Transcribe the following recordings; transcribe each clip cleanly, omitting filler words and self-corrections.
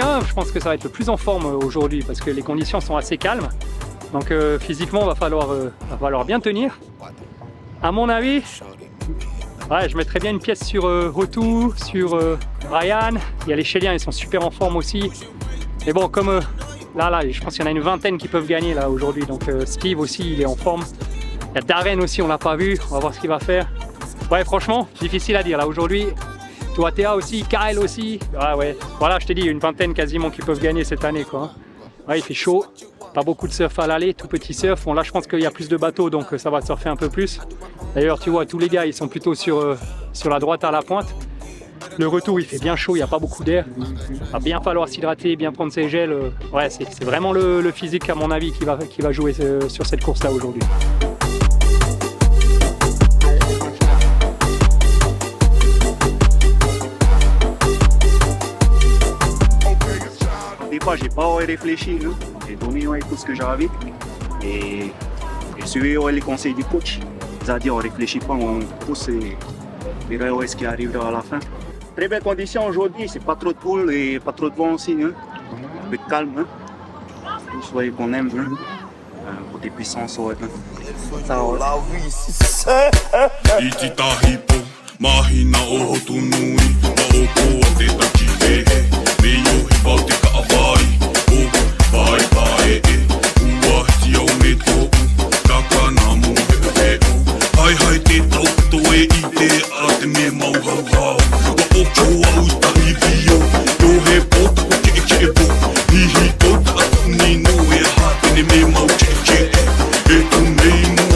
terrain, je pense que ça va être le plus en forme aujourd'hui parce que les conditions sont assez calmes. Donc physiquement, va falloir bien tenir. À mon avis, ouais, je mettrais bien une pièce sur Hotu, sur Ryan. Il y a les Chiléens, ils sont super en forme aussi. Mais bon, comme là, je pense qu'il y en a une vingtaine qui peuvent gagner là aujourd'hui. Donc Steve aussi, il est en forme. Il y a Darren aussi, on l'a pas vu. On va voir ce qu'il va faire. Ouais, franchement, difficile à dire là aujourd'hui. Toi, Théa aussi, Kyle aussi. Ah ouais, voilà, je t'ai dit, une vingtaine quasiment qui peuvent gagner cette année, quoi. Ouais, il fait chaud. Pas beaucoup de surf à l'aller, tout petit surf. Bon, là, je pense qu'il y a plus de bateaux, donc ça va surfer un peu plus. D'ailleurs, tu vois, tous les gars, ils sont plutôt sur la droite à la pointe. Le retour, il fait bien chaud, il n'y a pas beaucoup d'air. Il va bien falloir s'hydrater, bien prendre ses gels. Ouais, c'est vraiment le physique, à mon avis, qui va jouer sur cette course-là aujourd'hui. Des fois, j'ai pas réfléchi. J'ai donné tout ce que j'avais et j'ai suivi les conseils du coach. Il a dit on réfléchit pas, on pousse et verra ce qui arrivera à la fin. Très belle condition aujourd'hui, c'est pas trop de poules et pas trop de vent aussi. Un peu de calme. Vous voyez qu'on aime. Côté puissance, ouais. Ça va. Mahina o tunui, o te tachi meio ribalde ka vai, o vai vai o ti o meto, kakana mo hai hai te to e ite at me mau hau o choa usta hivio, yo he pota o che bo, hi pota ni no e ha ni me mau che e tu me mo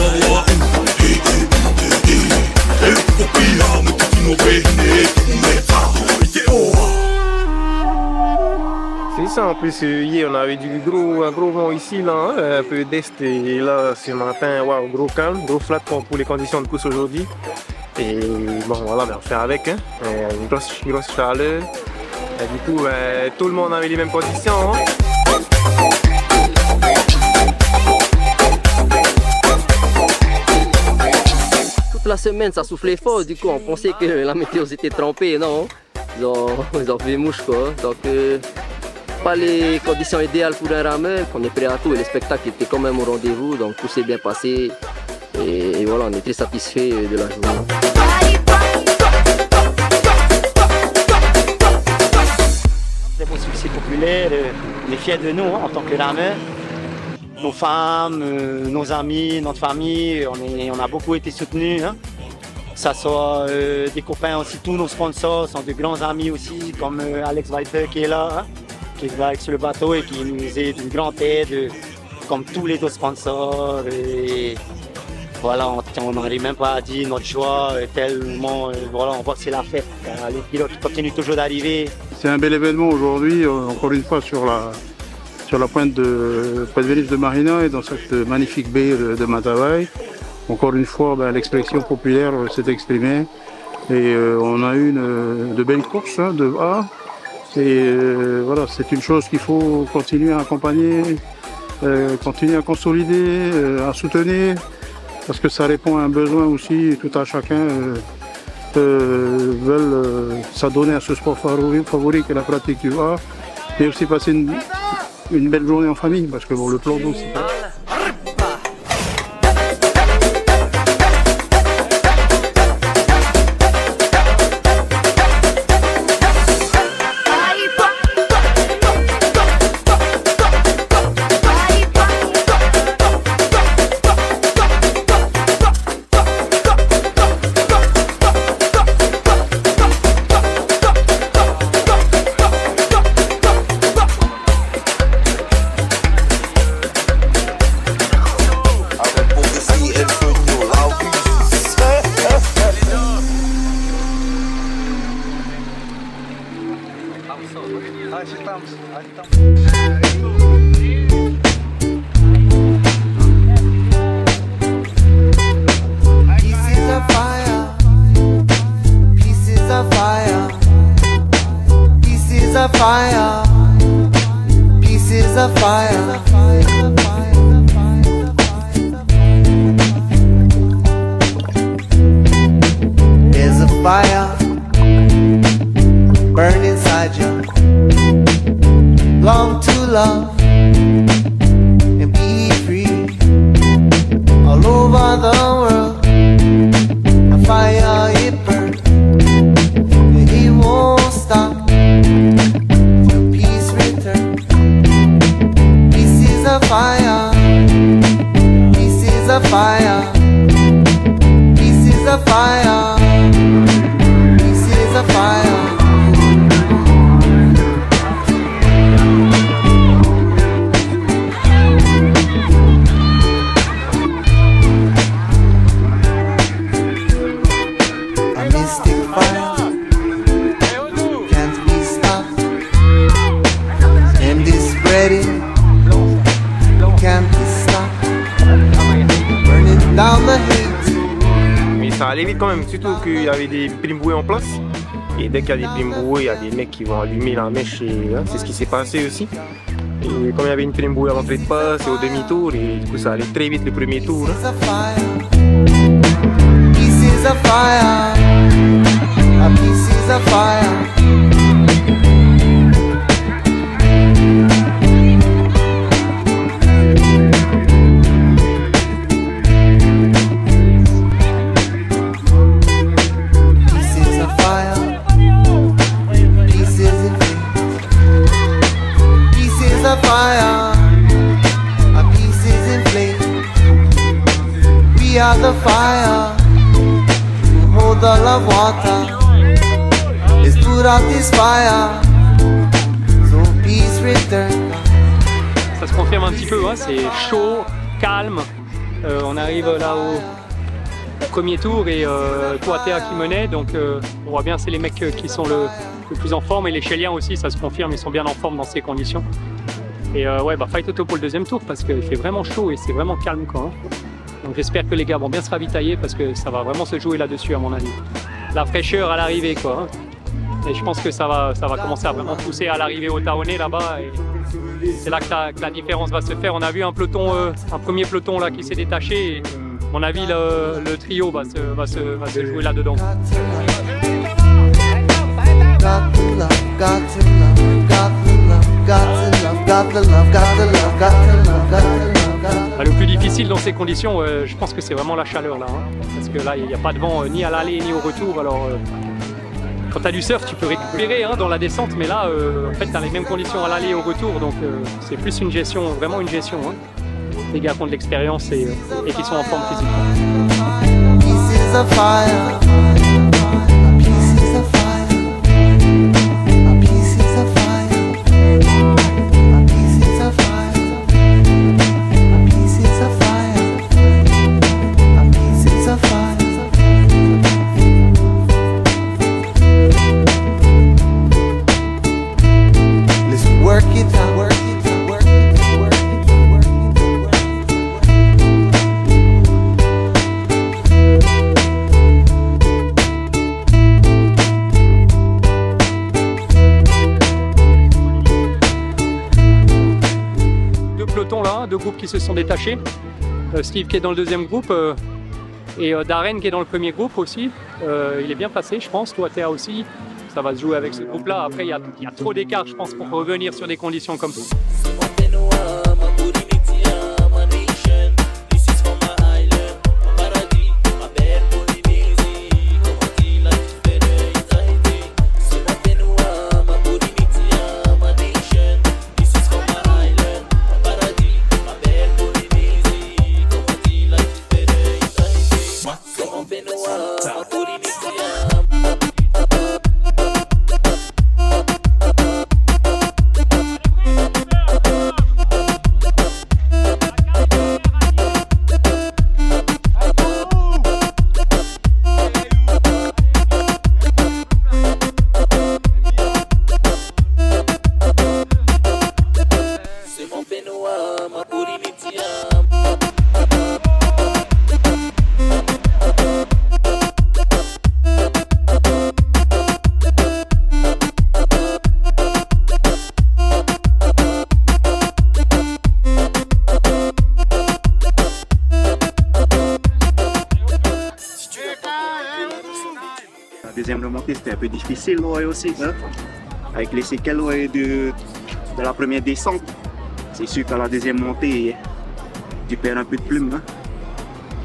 c'est ça, en plus hier on avait un gros vent ici, là, un peu d'est, et là ce matin, wow, gros calme, gros flat pour les conditions de course aujourd'hui. Et bon voilà, on va faire avec, hein. Une grosse chaleur, et du coup tout le monde avait les mêmes conditions. Hein. La semaine ça soufflait fort, du coup on pensait que la météo s'était trompée, non? Ils ont fait mouche quoi, donc pas les conditions idéales pour un rameur, on est prêt à tout et le spectacle était quand même au rendez-vous, donc tout s'est bien passé et voilà, on est très satisfait de la journée. Très beau succès populaire, on est fiers de nous en tant que rameurs. Nos femmes, nos amis, notre famille, on a beaucoup été soutenus. Hein. Que ce soit des copains aussi, tous nos sponsors sont de grands amis aussi, comme Alex Walter qui est là, hein, qui va sur le bateau et qui nous est d'une grande aide, comme tous les autres sponsors. Et voilà, on n'arrive même pas à dire notre choix, tellement, voilà, on voit que c'est la fête. Les pilotes continuent toujours d'arriver. C'est un bel événement aujourd'hui, encore une fois sur la pointe de Venise de Marina et dans cette magnifique baie de Matavai. Encore une fois, l'expression populaire s'est exprimée et on a eu de belles courses de A. Et voilà, c'est une chose qu'il faut continuer à accompagner, continuer à consolider, à soutenir, parce que ça répond à un besoin aussi, tout à chacun veulent s'adonner à ce sport favori qui est la pratique du A, mais aussi passer une belle journée en famille, parce que bon, le plan d'eau, c'est pas... ça allait vite quand même, surtout qu'il y avait des primes bouées en place. Et dès qu'il y a des primes bouées, il y a des mecs qui vont allumer la mèche et c'est ce qui s'est passé aussi. Et comme il y avait une prime bouée à l'entrée de passe et au demi-tour, et du coup ça allait très vite le premier tour. Pieces of fire, pieces of fire. The fire to hold the love water. Let's put out this fire so peace return. Ça se confirme un petit peu, hein, c'est chaud, calme. On arrive là au premier tour et Toatea qui menait, donc on voit bien c'est les mecs qui sont le plus en forme et les Chiliens aussi, ça se confirme, ils sont bien en forme dans ces conditions. Et ouais, bah fight auto pour le deuxième tour parce qu'il fait vraiment chaud et c'est vraiment calme quoi. Hein. Donc j'espère que les gars vont bien se ravitailler parce que ça va vraiment se jouer là-dessus à mon avis. La fraîcheur à l'arrivée quoi. Et je pense que ça va commencer à vraiment pousser à l'arrivée au Taoné là-bas. Et c'est là que la différence va se faire. On a vu un peloton, un premier peloton là qui s'est détaché. Et à mon avis le trio va se jouer là-dedans. Le plus difficile dans ces conditions, je pense que c'est vraiment la chaleur là, hein, parce que là il n'y a pas de vent ni à l'aller ni au retour. Alors quand tu as du surf, tu peux récupérer hein, dans la descente, mais là en fait tu as les mêmes conditions à l'aller et au retour, donc c'est plus une gestion, vraiment une gestion. Hein. Les gars qui ont de l'expérience et qui sont en forme physiquement. Deux groupes qui se sont détachés, Steve qui est dans le deuxième groupe et Darren qui est dans le premier groupe aussi, il est bien passé je pense, Toatea aussi, ça va se jouer avec ce groupe là, après il y a trop d'écart je pense pour revenir sur des conditions comme ça. La deuxième remontée c'était un peu difficile aussi, hein? Avec les séquelles de la première descente. C'est sûr qu'à la deuxième montée, tu perds un peu de plume. Hein?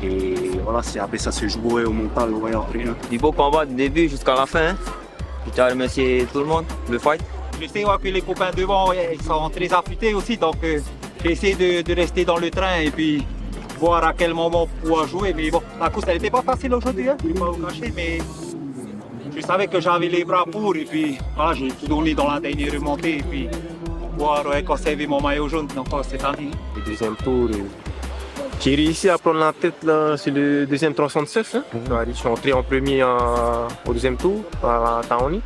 Et voilà, c'est après ça se joue au mental. Après, hein? Du beau combat du début jusqu'à la fin. Hein? Je tiens à remercier tout le monde, le fight. Je sais que les copains devant ils sont très affûtés aussi, donc j'ai essayé de rester dans le train et puis voir à quel moment pouvoir jouer. Mais bon, la course elle n'était pas facile aujourd'hui, hein? Je ne vais pas vous cacher, mais je savais que j'avais les bras pour et puis voilà, j'ai tout donné dans la dernière remontée et puis pouvoir conserver mon maillot jaune encore cette année. Le deuxième tour, j'ai réussi à prendre la tête là, sur le deuxième tronçon de surf. Hein. Je suis entré en premier au deuxième tour à Taoné.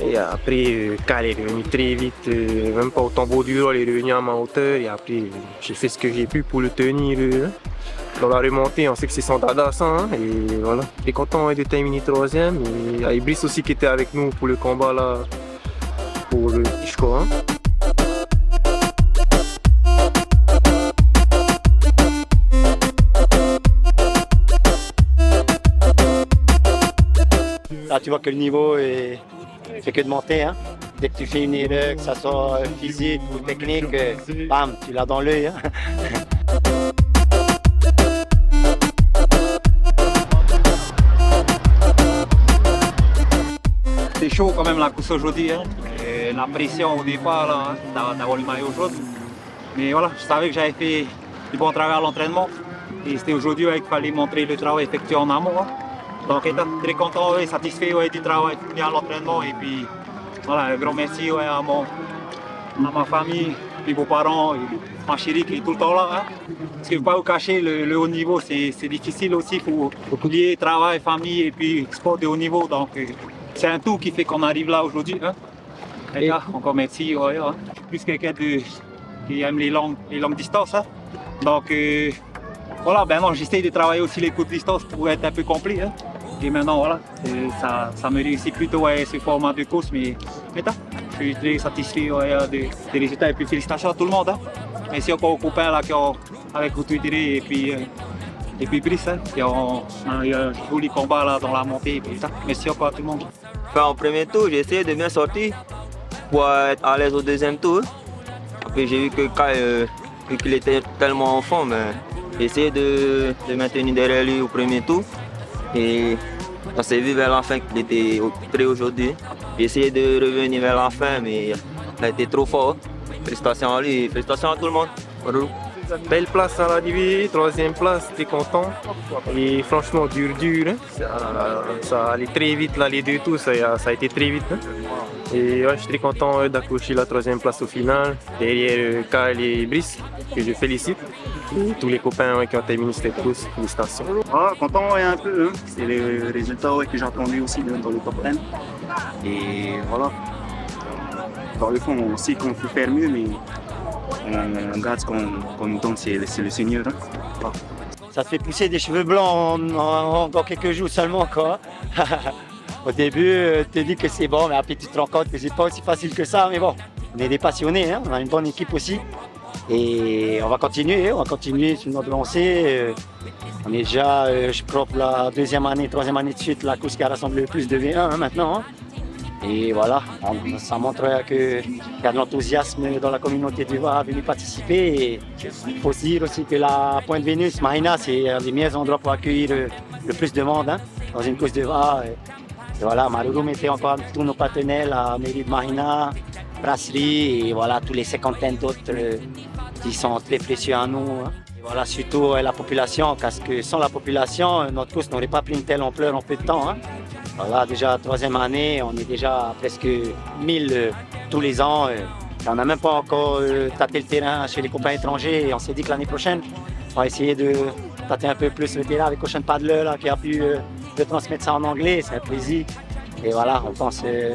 Et après, Cal est revenu très vite, même pas au tombeau du rôle, il est revenu à ma hauteur. Et après, j'ai fait ce que j'ai pu pour le tenir. dans la remontée, on sait que c'est son dada ça, hein, et voilà. Il est content de terminer 3e. Et il y a Ibris aussi qui était avec nous pour le combat là, pour le Ishko. Hein. Là, tu vois que le niveau fait que de monter. Hein. Dès que tu fais une erreur, que ça soit physique ou technique, bam, tu l'as dans l'œil. Hein. C'est chaud quand même la course aujourd'hui. Hein. La pression au départ là, hein, d'avoir le maillot jaune. Mais voilà, je savais que j'avais fait du bon travail à l'entraînement. Et c'était aujourd'hui qu'il fallait montrer le travail effectué en amont. Hein. Donc, étant très content et satisfait du travail fourni à l'entraînement. Et puis, voilà, un grand merci à ma famille, mes beaux-parents, ma chérie qui est tout le temps là. Hein. Parce que ne pas vous cacher, le haut niveau, c'est difficile aussi. Il faut lier travail, famille et puis sport de haut niveau. Donc, c'est un tout qui fait qu'on arrive là aujourd'hui. Hein. Et là, encore merci. Ouais, hein. Je suis plus quelqu'un qui aime les longues distances. Hein. Donc, voilà, maintenant j'essaie de travailler aussi les courtes distances pour être un peu complet. Hein. Et maintenant, voilà, ça me réussit plutôt ce format de course. Mais je suis très satisfait des résultats. Et puis félicitations à tout le monde. Hein. Merci encore aux copains là, qui ont, avec Routuidiri et puis Brice, hein, qui ont eu un joli combat là, dans la montée. Et puis, merci encore à tout le monde. Enfin, en premier tour, j'ai essayé de bien sortir pour être à l'aise au deuxième tour. Après, j'ai vu que Kai, vu qu'il était tellement en forme, j'ai essayé de maintenir derrière lui au premier tour. Et on s'est vu vers la fin qu'il était prêt aujourd'hui. J'ai essayé de revenir vers la fin, mais il a été trop fort. Félicitations à lui, félicitations à tout le monde. Belle place à la Divi, 3e place, très content. Et franchement, dur. Hein. Ça allait très vite, là, les deux tours, ça a été très vite. Hein. Et ouais, je suis très content d'accrocher la 3e place au final, derrière Kyle et Brice, que je félicite. Et tous les copains qui ont terminé cette course, félicitations. Ah, content un peu, hein. C'est le résultat que j'ai attendu aussi dans le top 10. Et voilà. Dans le fond, on sait qu'on peut faire mieux, mais on garde ce qu'on nous donne, c'est le Seigneur. Hein. Voilà. Ça te fait pousser des cheveux blancs dans quelques jours seulement, quoi. Au début, tu te dis que c'est bon, mais après tu te rends compte que c'est pas aussi facile que ça. Mais bon, on est des passionnés, hein. On a une bonne équipe aussi. Et on va continuer sur notre lancée. On est déjà, je crois, pour la 2e année, 3e année de suite, la course qui a rassemblé le plus de V1 hein, maintenant. Hein. Et voilà, ça montre qu'il y a de l'enthousiasme dans la communauté du VA à venir participer. Et il faut se dire aussi que la Pointe Vénus, Mahina, c'est un des meilleurs endroits pour accueillir le plus de monde hein, dans une course de VA. Et voilà, Maruru mettait encore tous nos partenaires, la mairie de Mahina, Brasserie et voilà, tous les cinquantaines d'autres qui sont très précieux à nous. Hein. Et voilà, surtout la population, parce que sans la population, notre course n'aurait pas pris une telle ampleur en peu de temps. Hein. Voilà, déjà 3e année, on est déjà à presque 1000 tous les ans. On n'a même pas encore tâté le terrain chez les copains étrangers et on s'est dit que l'année prochaine, on va essayer de tâter un peu plus le terrain avec Ocean Paddler là, qui a pu transmettre ça en anglais, c'est un plaisir. Et voilà, on pense que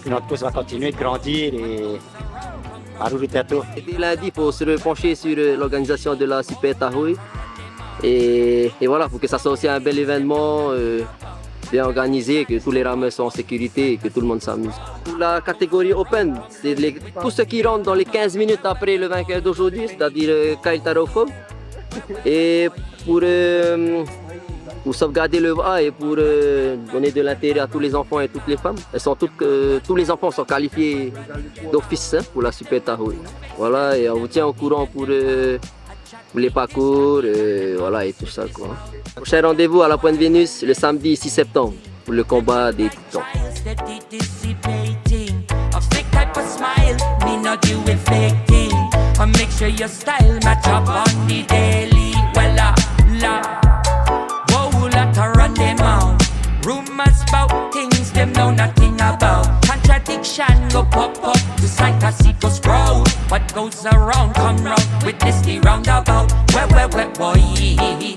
notre course va continuer de grandir et Maruru Teatro. C'était lundi pour se pencher sur l'organisation de la Super Tahoe. Et voilà, pour que ça soit aussi un bel événement. Bien organisé, que tous les rameurs sont en sécurité et que tout le monde s'amuse. Pour la catégorie Open, c'est tous ceux qui rentrent dans les 15 minutes après le vainqueur d'aujourd'hui, c'est-à-dire Kyle Tarofo. Et pour sauvegarder le VA et pour donner de l'intérêt à tous les enfants et toutes les femmes, tous les enfants sont qualifiés d'office hein, pour la Super Tahoe. Voilà, et on vous tient au courant pour les parcours, voilà, et tout ça. Quoi. Prochain rendez-vous à la Pointe Vénus le samedi 6 septembre pour le combat des titans. Rumors about things them know nothing about. Contradiction go pop up just like a seed go sprout. What goes around come round. Witness the roundabout. Where boy.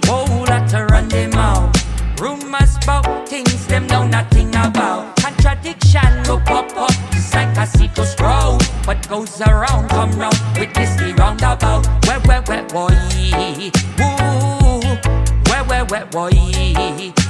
Whoa, lot to run them out. Rumors about things them know nothing about. Contradiction go pop up just like a seed go sprout. What goes around come round. Witness the roundabout. Where boy. Woo. wet boy.